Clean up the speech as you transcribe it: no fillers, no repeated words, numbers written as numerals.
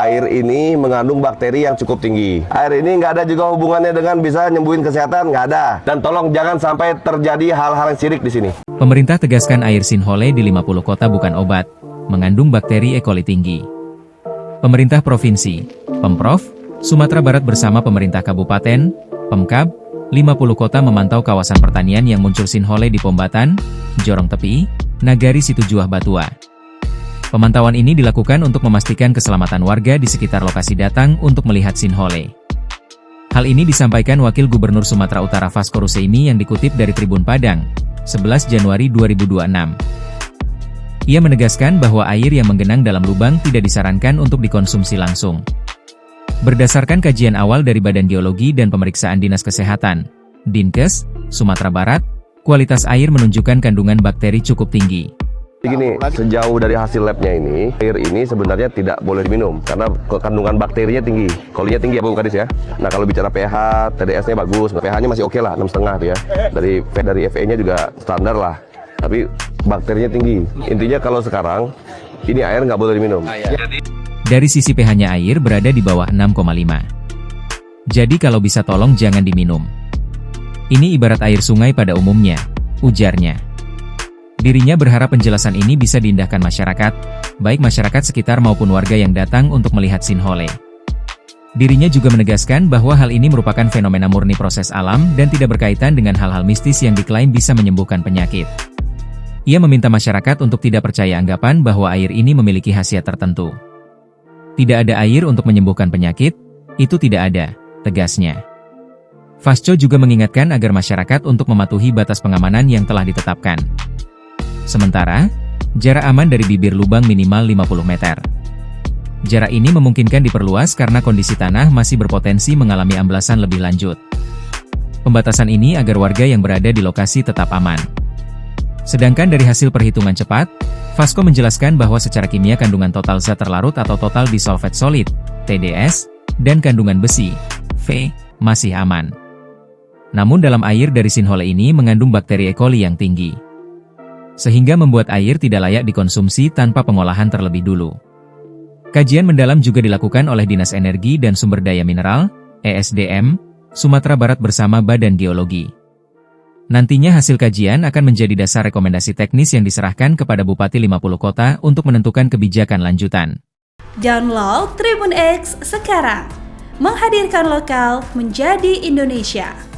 Air ini mengandung bakteri yang cukup tinggi. Air ini nggak ada juga hubungannya dengan bisa nyembuhin kesehatan, nggak ada. Dan tolong jangan sampai terjadi hal-hal yang sirik di sini. Pemerintah tegaskan air Sinhole di 50 kota bukan obat, mengandung bakteri E. coli tinggi. Pemerintah Provinsi, Pemprov, Sumatera Barat bersama pemerintah Kabupaten, Pemkab, 50 kota memantau kawasan pertanian yang muncul Sinhole di Pombatan, Jorong Tepi, Nagari Situjuah Batua. Pemantauan ini dilakukan untuk memastikan keselamatan warga di sekitar lokasi datang untuk melihat Sinhole. Hal ini disampaikan Wakil Gubernur Sumatera Utara Vasco Russeimi yang dikutip dari Tribun Padang, 11 Januari 2026. Ia menegaskan bahwa air yang menggenang dalam lubang tidak disarankan untuk dikonsumsi langsung. Berdasarkan kajian awal dari Badan Geologi dan Pemeriksaan Dinas Kesehatan, Dinkes, Sumatera Barat, kualitas air menunjukkan kandungan bakteri cukup tinggi. Gini, sejauh dari hasil labnya ini, air ini sebenarnya tidak boleh diminum karena kandungan bakterinya tinggi. Kolinya tinggi ya Bu Kadis ya. Nah kalau bicara pH, TDS-nya bagus, pH-nya masih oke lah, 6,5 tuh ya. Dari Fe-nya juga standar lah. Tapi bakterinya tinggi. Intinya kalau sekarang, ini air nggak boleh diminum. Dari sisi pH-nya air berada di bawah 6,5. Jadi kalau bisa tolong jangan diminum. Ini ibarat air sungai pada umumnya, ujarnya. Dirinya berharap penjelasan ini bisa diindahkan masyarakat, baik masyarakat sekitar maupun warga yang datang untuk melihat Sinhole. Dirinya juga menegaskan bahwa hal ini merupakan fenomena murni proses alam dan tidak berkaitan dengan hal-hal mistis yang diklaim bisa menyembuhkan penyakit. Ia meminta masyarakat untuk tidak percaya anggapan bahwa air ini memiliki khasiat tertentu. Tidak ada air untuk menyembuhkan penyakit, itu tidak ada, tegasnya. Vasco juga mengingatkan agar masyarakat untuk mematuhi batas pengamanan yang telah ditetapkan. Sementara, jarak aman dari bibir lubang minimal 50 meter. Jarak ini memungkinkan diperluas karena kondisi tanah masih berpotensi mengalami amblasan lebih lanjut. Pembatasan ini agar warga yang berada di lokasi tetap aman. Sedangkan dari hasil perhitungan cepat, Vasco menjelaskan bahwa secara kimia kandungan total zat terlarut atau total disolved solid, TDS, dan kandungan besi, Fe, masih aman. Namun dalam air dari Sinhole ini mengandung bakteri E. coli yang tinggi, sehingga membuat air tidak layak dikonsumsi tanpa pengolahan terlebih dulu. Kajian mendalam juga dilakukan oleh Dinas Energi dan Sumber Daya Mineral, ESDM, Sumatera Barat bersama Badan Geologi. Nantinya hasil kajian akan menjadi dasar rekomendasi teknis yang diserahkan kepada Bupati 50 kota untuk menentukan kebijakan lanjutan. Download Tribun X sekarang, menghadirkan lokal menjadi Indonesia.